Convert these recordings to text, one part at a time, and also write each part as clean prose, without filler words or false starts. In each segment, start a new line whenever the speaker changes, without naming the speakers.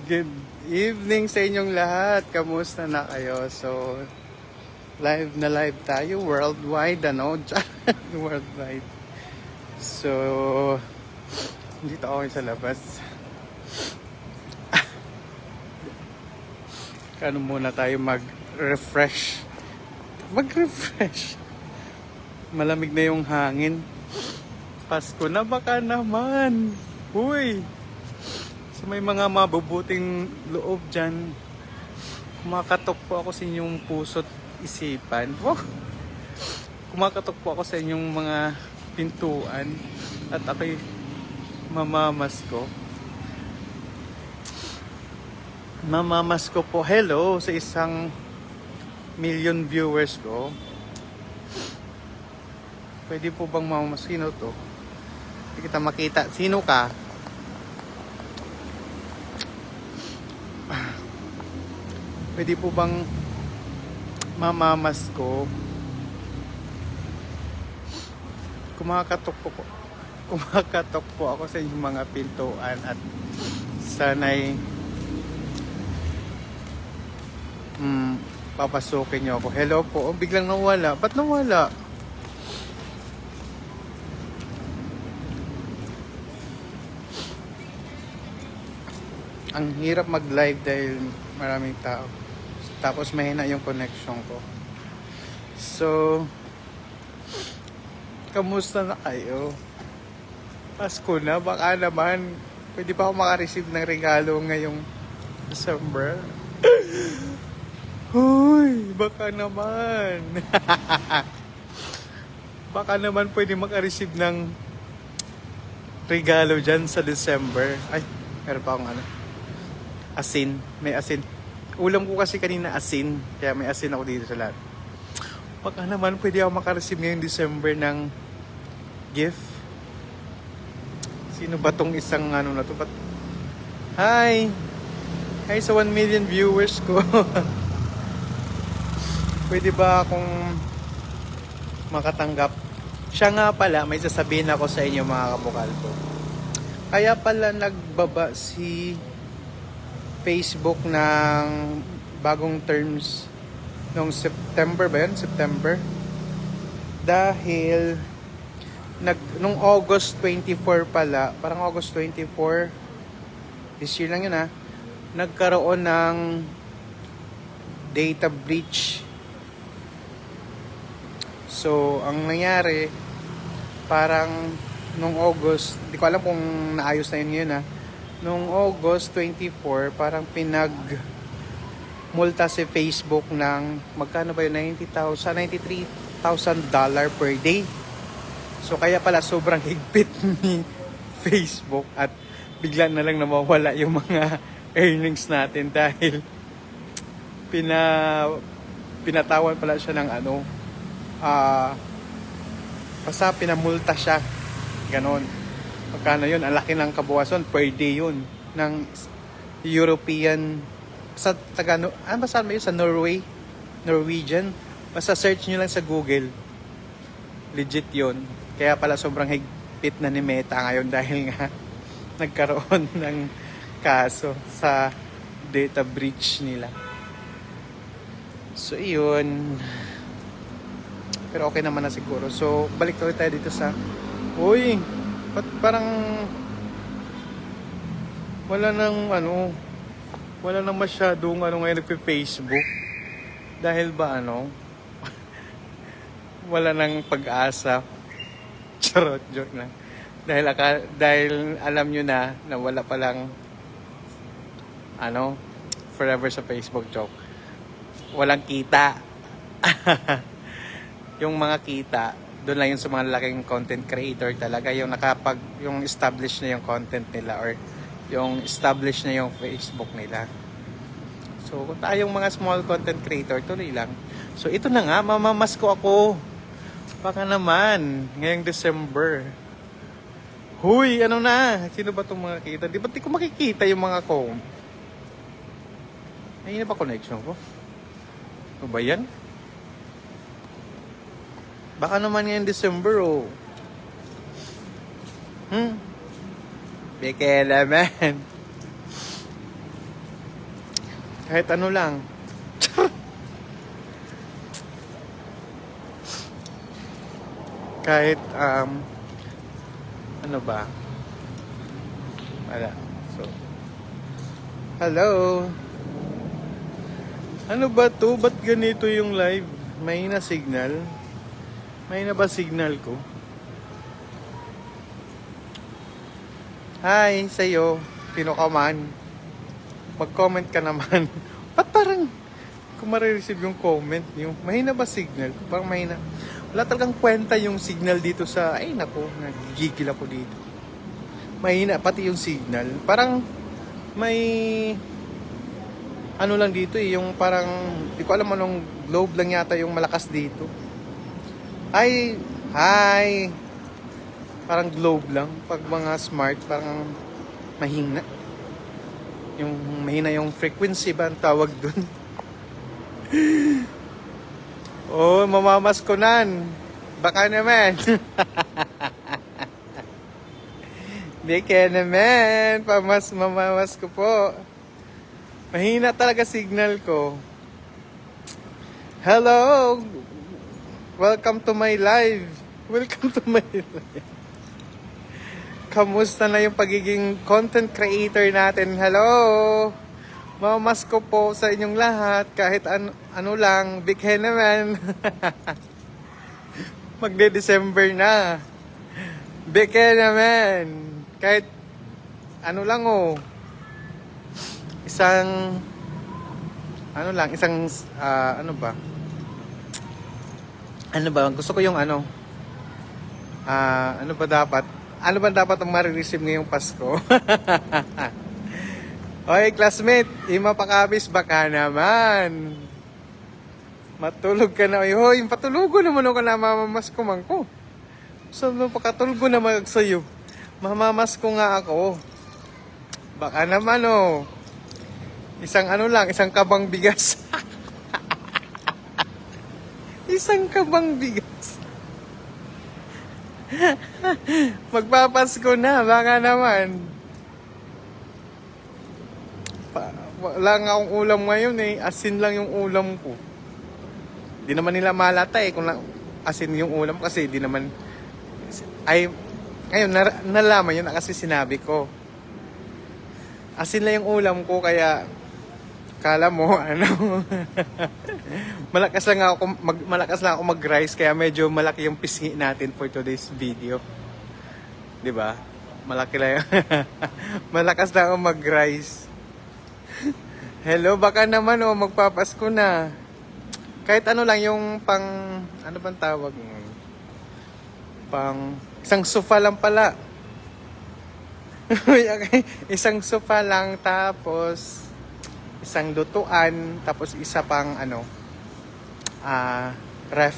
Good evening sa inyong lahat. Kamusta na kayo? So, live tayo. Worldwide, ano? Worldwide. So, dito ako sa labas. Kano muna tayo mag-refresh. Mag-refresh. Malamig na yung hangin. Pasko na baka naman. Uy! So may mga mabubuting loob dyan. Kumakatok po ako sa inyong puso't isipan. Oh! Kumakatok po ako sa inyong mga pintuan. At ako'y mamamasko. Mamamasko po. Hello sa 1,000,000 viewers ko. Pwede po bang mamamaskino to? Hindi kita makita. Sino ka? Pwede po bang mamamasko? Kumakatok po ako sa inyong mga pintuan at sana'y papasukin niyo ako. Hello po. Oh, biglang nawala. Ba't nawala? Ang hirap mag-live dahil maraming tao. Tapos mahina yung connection ko. So, kamusta na kayo? Pasko na, baka naman pwede pa ako makareceive ng regalo ngayong December. Huy, baka naman. Baka naman pwede makareceive ng regalo dyan sa December. Ay, meron pa akong asin. May asin. Ulam ko kasi kanina asin. Kaya may asin ako dito sa lahat. Baka naman pwede ako makareceive ngayong December ng gift. Sino ba tong isang na to? Hi! Hi sa 1,000,000 viewers ko. Pwede ba akong makatanggap? Siya nga pala, may sasabihin ako sa inyo mga kabukal ko. Kaya pala nagbaba si Facebook ng bagong terms noong September ba yun? September? Dahil nung August 24 pala, parang August 24, this year lang yun nagkaroon ng data breach. So, ang nangyari, parang nung August, hindi ko alam kung naayos na yun ngayon Noong August 24, parang multa si Facebook ng magkano ba yun? $93,000 per day. So kaya pala sobrang higpit ni Facebook at bigla na lang nawawala yung mga earnings natin dahil pinatawan pala siya ng basta pinamulta siya. Ganon. Magkano yun? Ang laki ng kabuwasan. Per day yun. Ng European. Sa basta yun? Sa Norway. Norwegian. Basta search nyo lang sa Google. Legit yun. Kaya pala sobrang higpit na ni Meta ngayon dahil nga nagkaroon ng kaso sa data breach nila. So, yun. Pero okay naman na siguro. So, balik tayo dito sa uy! Ba't parang wala nang masyadong ngayon nagpe-Facebook dahil ba wala nang pag-asa. Charot, joke lang. Dahil alam nyo na wala palang forever sa Facebook, joke. Walang kita. Yung mga kita doon lang yun sa mga laking content creator talaga, yung establish na yung content nila or yung establish na yung Facebook nila. So, kung tayong mga small content creator, tuloy lang. So, ito na nga, mamamasko ako. Baka naman, ngayong December. Huy, sino ba itong mga kita? Di ba di ko makikita yung mga ko? Ayun na ba connection ko? Ano ba yan? Baka naman ngayong December, Bekela, man. Kahit ano lang. Kahit, ano ba? Wala. So, hello? Ano ba to? Ba't ganito yung live? Mahina signal? Mahina ba signal ko? Hi, sa'yo. Sino ka man? Mag-comment ka naman. Ba't parang kung marireceive yung comment yung mahina ba signal? Parang mahina. Wala talagang kwenta yung signal dito sa... Ay, naku. Nagigigil ako dito. Mahina pati yung signal. Parang may... Ano lang dito eh. Yung parang... Di ko alam anong globe lang yata yung malakas dito. Ay! Hi! Parang globe lang. Pag mga smart, parang mahina. Yung mahina yung frequency ba ang tawag dun? Oh, mamamas ko nan. Baka naman. Baka naman. Mamamas ko po. Mahina talaga signal ko. Hello! Welcome to my live. Welcome to my live. Kamusta na yung pagiging content creator natin? Hello! Mamamas ko po sa inyong lahat. Kahit ano lang, big hen naman. Magde-December na. Big hen naman. Kahit ano lang oh. Isang ano ba? Ano ba? Gusto ko yung ano. Ano ba dapat? Ano ba dapat ang marireceive ngayong Pasko? Oy, classmate, Pakabis, baka naman. Matulog ka na. Hoy, patulugo naman ako na mamamas ko man ko. So, pakatulgo naman sa'yo. Mamamas ko nga ako. Baka naman, oh. Isang ano lang, isang kabang bigas. Isang kabang bigas. Magpapasko na, baka naman. Wala nga akong ulam ngayon eh. Asin lang yung ulam ko. Di naman nila malata eh kung asin yung ulam kasi di naman ay ngayon nalaman yun na kasi sinabi ko. Asin lang yung ulam ko kaya kala mo ano malakas lang ako mag-rice kaya medyo malaki yung pisngi natin for today's video. 'Di ba? Malaki lang. Malakas lang ako mag-rice. Hello, baka naman oh, magpapasko na. Kahit ano lang yung pang, ano bang tawag mo? Pang, isang sofa lang pala. Okay. Isang sofa lang, tapos, isang lutuan, tapos isa pang, ano, ref.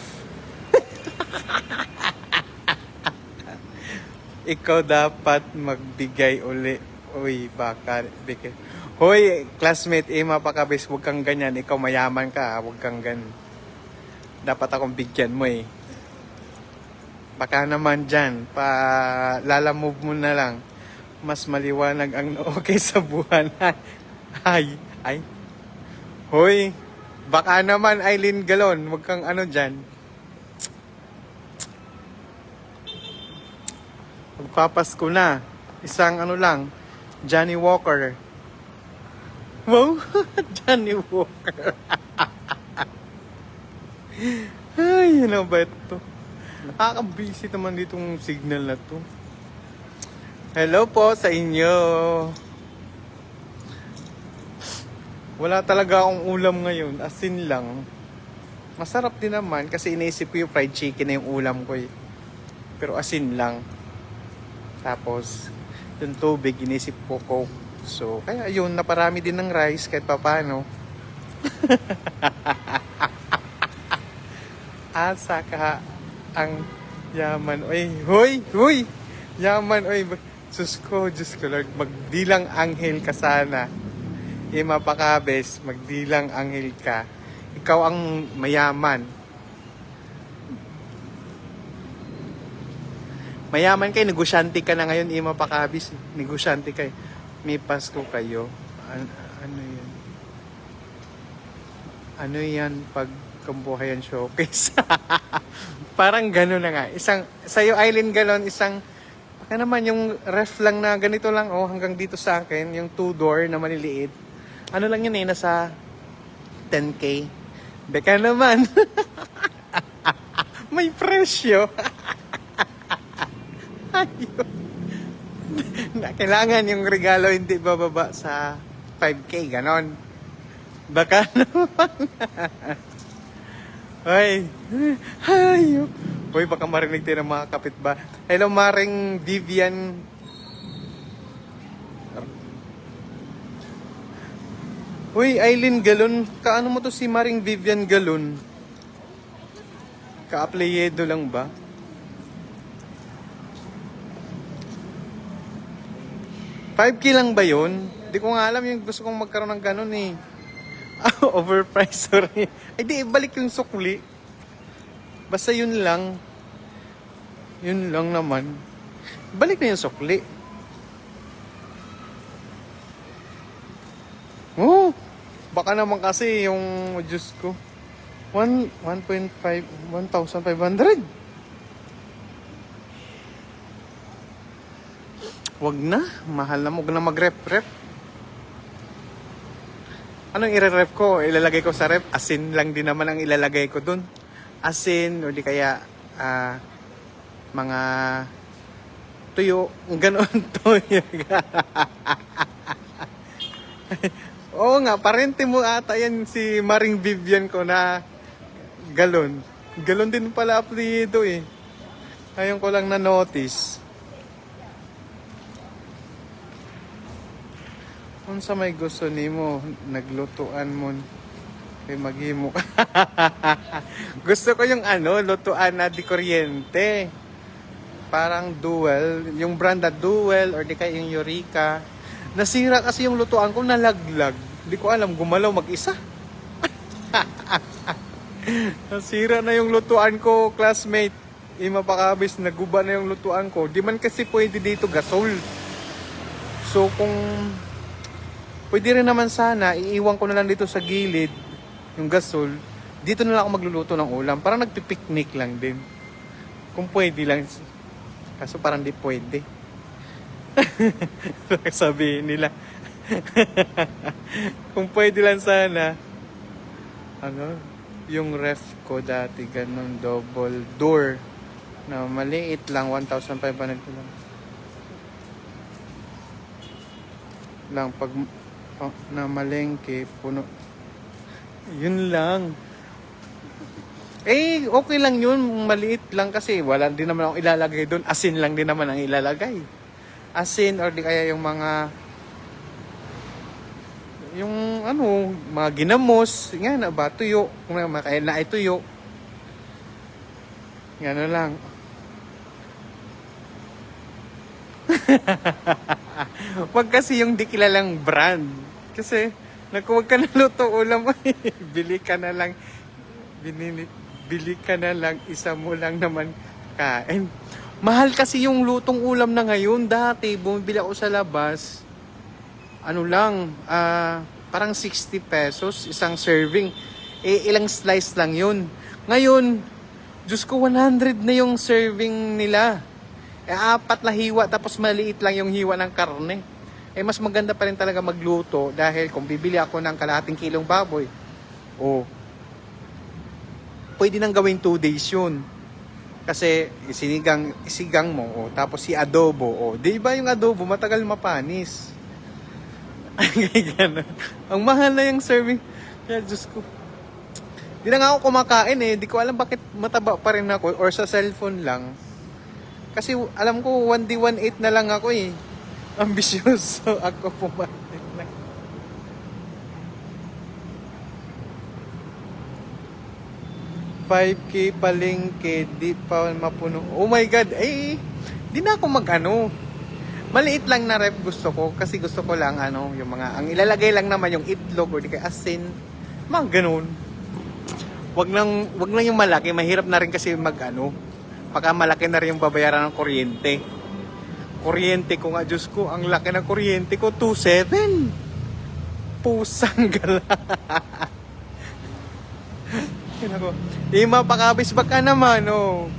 Ikaw dapat magbigay uli. Uy, baka, bigay. Hoy, classmate, Pakabis, huwag kang ganyan. Ikaw mayaman ka, huwag kang ganyan. Dapat akong bigyan mo eh. Baka naman dyan, lalamove mo na lang. Mas maliwanag ang okay sa buhanan. Ay. Hoy, baka naman Eileen Galon, huwag kang ano dyan. Magpapasko na. Isang ano lang, Johnny Walker. Wow, Johnny Walker. Ay, ano ba ito? Nakaka-busy naman ditong signal na to. Hello po sa inyo. Wala talaga akong ulam ngayon. Asin lang. Masarap din naman kasi iniisip ko yung fried chicken na yung ulam ko eh. Pero asin lang. Tapos, yung tubig, iniisip ko Coke. So, kaya yun, naparami din ng rice kahit papano. Asa ka ang yaman. Hoy! Yaman, oy. Diyos ko, Lord. Magdilang anghel ka sana. Pakabis, magdilang anghel ka. Ikaw ang mayaman. Mayaman kayo, negosyante ka na ngayon, Pakabis. Negosyante kayo. May Pasko kayo. Ano yun? Ano yan pag Kambuhayan Showcase? Parang gano'n na nga. Isang, sa'yo Eileen galon, isang, baka naman yung ref lang na ganito lang, oh, hanggang dito sa akin, yung 2-door na maliliit. Ano lang yun eh, nasa 10K. Beka naman. May presyo. Ayun. Na kailangan yung regalo hindi bababa sa 5K, ganon. Baka naman. Ay. Ay. Uy, baka marinig tayo ng mga kapitbahay. Hello, Maring Vivian. Uy, Eileen Galon. Kaano mo to si Maring Vivian Galon? Ka-apelyido lang ba? $5K lang ba yun? Hindi ko nga alam yung gusto kong magkaroon ng ganun eh. Overpriced, sorry. Ay di, ibalik yung sukli. Basta yun lang. Yun lang naman. Balik na yung sukli. Oh, baka naman kasi yung, Diyos ko, 1.5, 1,500. Wag na, mahal na mo. Wag na mag-rep-rep. Anong i-rep ko? Ilalagay ko sa rep. Asin lang din naman ang ilalagay ko dun. Asin, o di kaya mga tuyo. Ganon tuyo. Oo nga, parente mo ata yan si Maring Vivian ko na galon. Galon din pala apelyido eh. Ayun ko lang na-notice. Kung sa may gusto nimo, naglutuan mo kay maghimo. Gusto ko yung lutuan na di kuryente. Parang Duel, yung brand na Duel or di kaya yung Eureka. Nasira kasi yung lutuan ko, nalaglag. Di ko alam, gumalaw mag-isa. Nasira na yung lutuan ko, classmate. Mapakabis, naguba na yung lutuan ko. Di man kasi pwede dito gasol. So kung pwede rin naman sana, iiwan ko na lang dito sa gilid, yung gasol. Dito na lang ako magluluto ng ulam. Parang nagpipiknik lang din. Kung pwede lang. Kaso parang di pwede. Sabihin nila. Kung pwede lang sana, yung ref ko dati, ganun, double door. Na maliit lang, 1,500 lang. Pag na malengke, puno. Yun lang. Eh, okay lang yun. Maliit lang kasi wala din naman akong ilalagay doon. Asin lang din naman ang ilalagay. Asin or di kaya yung mga mga ginamos. Nga na ba? Tuyo. Kung makain na ay tuyo. Gano'n lang. Wag kasi yung di kilalang brand. Kasi, huwag ka na luto ulam. Bili ka na lang. Bili ka na lang. Isa mo lang naman kain. Mahal kasi yung lutong ulam na ngayon. Dati, bumibili ako sa labas. Parang 60 pesos. Isang serving. Ilang slice lang yun. Ngayon, Diyos ko, 100 na yung serving nila. 4 na hiwa, tapos maliit lang yung hiwa ng karne. Mas maganda pa rin talaga magluto dahil kung bibili ako ng kalahating kilong baboy, pwede nang gawin 2 days yun. Kasi isigang mo, tapos si adobo, di ba yung adobo matagal mapanis? Ganun. Ang mahal na yung serving. Kaya Diyos ko. Di na nga ako kumakain di ko alam bakit mataba pa rin ako or sa cellphone lang. Kasi alam ko 1D 1.8 na lang ako ambisyoso ako pumalit lang. $5K palengke, di pa mapuno. Oh my God, di na ako maliit lang na rep gusto ko. Kasi gusto ko lang, yung mga, ang ilalagay lang naman yung itlog or di kaya asin. Mga ganun. Wag lang yung malaki, mahirap na rin kasi pagka malaki na rin yung babayaran ng kuryente. Kuryente ko nga, Diyos ko, ang laki ng kuryente ko, 2,700. Pusang gala. Yun ako. Ima, pakabis ba ka naman, oh.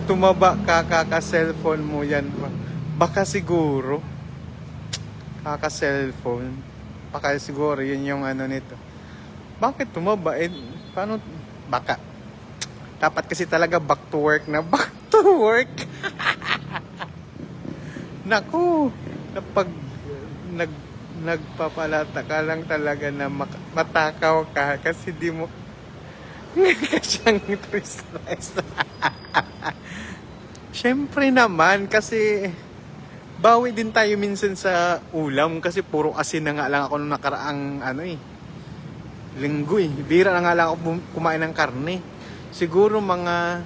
Tumaba ka, kaka-cellphone mo yan. Baka siguro. Kaka-cellphone. Baka siguro, yun yung ano nito. Bakit tumaba? Eh, paano? Baka. Dapat kasi talaga back to work na. Back to work. Naku. Napag nagpapalata ka lang talaga na matakaw ka kasi di mo ka siyang twist. Siyempre naman kasi bawi din tayo minsan sa ulam kasi puro asin na nga lang ako nung nakaraang linggo eh. Bira na nga lang ako kumain ng karne. Siguro mga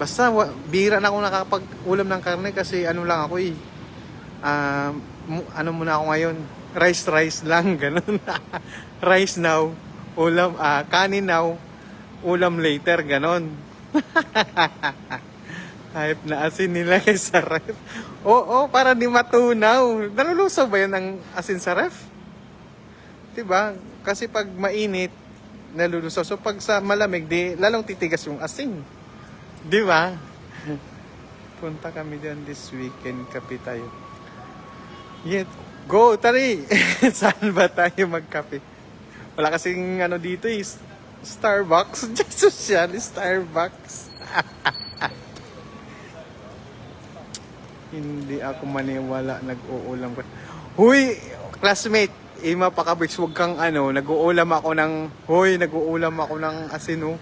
basta bira na ako nakapag-ulam ng karne kasi ano lang ako eh. Ano muna ako ngayon? Rice lang, ganun. Rice now, ulam, kanin now, ulam later, ganun. Hype na asin nilagay sa ref. Oo, para di matunaw. Nalulusaw ba yun ang asin sa ref? Diba? Kasi pag mainit, nalulusaw. So pag sa malamig, di lalong titigas yung asin. Diba? Punta kami dyan this weekend, kape tayo. Yeah, go, tari! Saan ba tayo magkape? Wala kasing dito eh, Starbucks. Jesus yan, Starbucks. Hindi ako maniwala, nag-uulam ko. Huy, classmate, Ima Pakabits, wag kang nag-uulam ako ng asin, oh.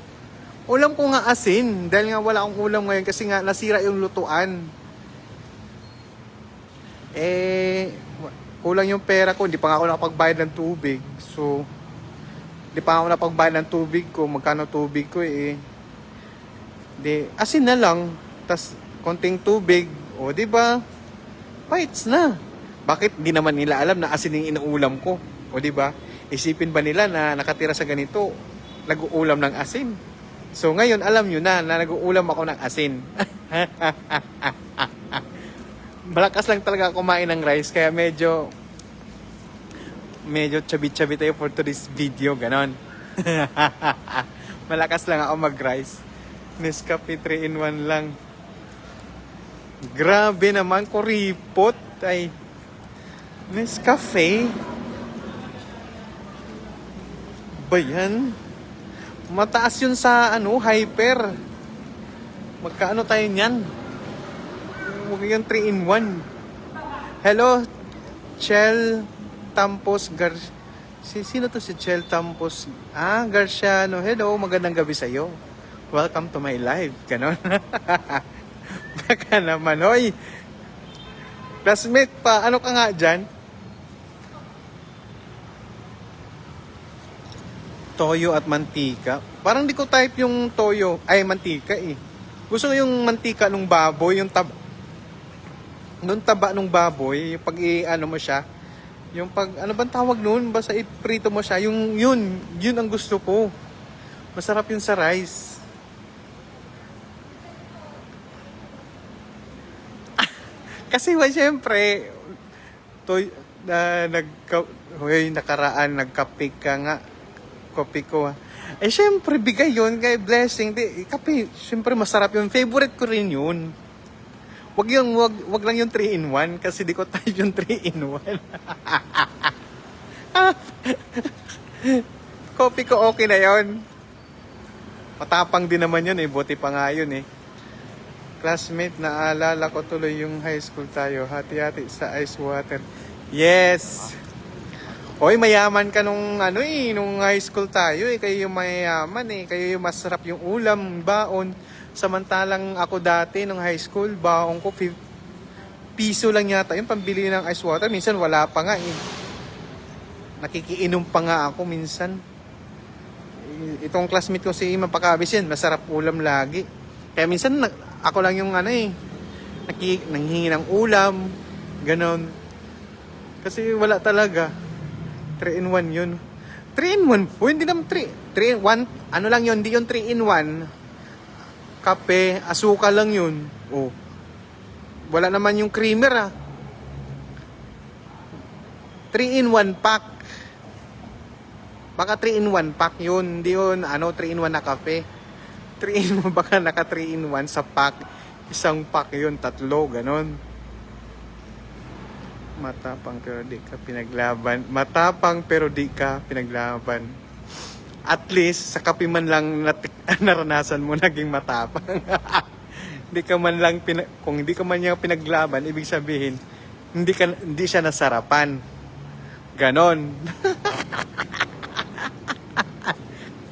Ulam ko nga asin, dahil nga wala akong ulam ngayon kasi nga nasira yung lutuan. Kulang yung pera ko, hindi pa nga ako nakapagbayad ng tubig. So, hindi pa ako nakapagbayad ng tubig ko. Magkano tubig ko eh. Asin na lang. Tas konting tubig. O, di ba? Bites na. Bakit di naman nila alam na asin yung inuulam ko? O, di ba? Isipin ba nila na nakatira sa ganito, nag-uulam ng asin? So, ngayon alam nyo na nag-uulam ako ng asin. Malakas lang talaga kumain ng rice kaya medyo chabi-chabi tayo for today's video, ganon. Malakas lang ako mag-rice. Nescafe 3-in-1 lang. Grabe naman, kuripot ay Nescafe. Ba yan? Mataas yun sa hyper. Magkaano tayo niyan? Huwag yung 3-in-1. Hello, Chel Tampos Sino to si Chel Tampos? Garciano. Hello, magandang gabi sa'yo. Welcome to my live. Ganon. Baka naman, hoy. Classmate pa, ano ka nga dyan? Toyo at mantika. Parang di ko type yung toyo. Ay, mantika eh. Gusto ko yung mantika nung baboy, yung taba nung baboy, yung pag mo siya, yung pag, bang tawag nun? Basta iprito mo siya, yun ang gusto ko. Masarap yun sa rice. Kasi syempre, nakaraan, nagkape ka nga. Kopi ko. Syempre, bigay yun kay Blessing. Kape, syempre masarap yun. Favorite ko rin yun. Wag lang yung 3-in-1 kasi di ko type yung 3-in-1. Kopi ko okay na yon. Matapang din naman yun eh. Buti pa nga yun eh. Classmate, naalala ko tuloy yung high school tayo. Hati-hati sa ice water. Yes! Hoy, mayaman ka nung nung high school tayo eh. Kayo yung mayaman eh. Kayo yung masarap yung ulam, baon. Samantalang ako dati nung high school, baon ko piso lang yata yung pambili ng ice water. Minsan wala pa nga eh. Nakikiinom pa nga ako minsan. Itong classmate ko si Ima Pakabis yan, masarap ulam lagi. Kaya minsan ako lang yung nanghingi ng ulam, ganon. Kasi wala talaga. 3-in-1 yun. 3-in-1? Hindi naman 3-in-1. Ano lang yun, hindi yun 3-in-1. Kape, asukal lang yun. Wala naman yung creamer 3-in-1 pack. Baka 3-in-1 pack yun. Hindi yun, 3-in-1 na kape. 3-in-1, baka naka 3-in-1 sa pack. Isang pack yun, 3, ganon. Matapang pero di ka pinaglaban. Matapang pero di ka pinaglaban. At least, sa kape man lang naranasan mo naging matapang. Hindi ka man lang, kung hindi ka man niya pinaglaban, ibig sabihin, hindi siya nasarapan. Ganon.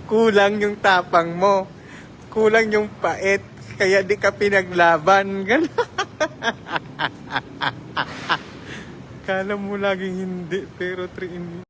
Kulang yung tapang mo. Kulang yung pait. Kaya di ka pinaglaban. Ganon. Kala mo laging hindi, pero 3-in-1.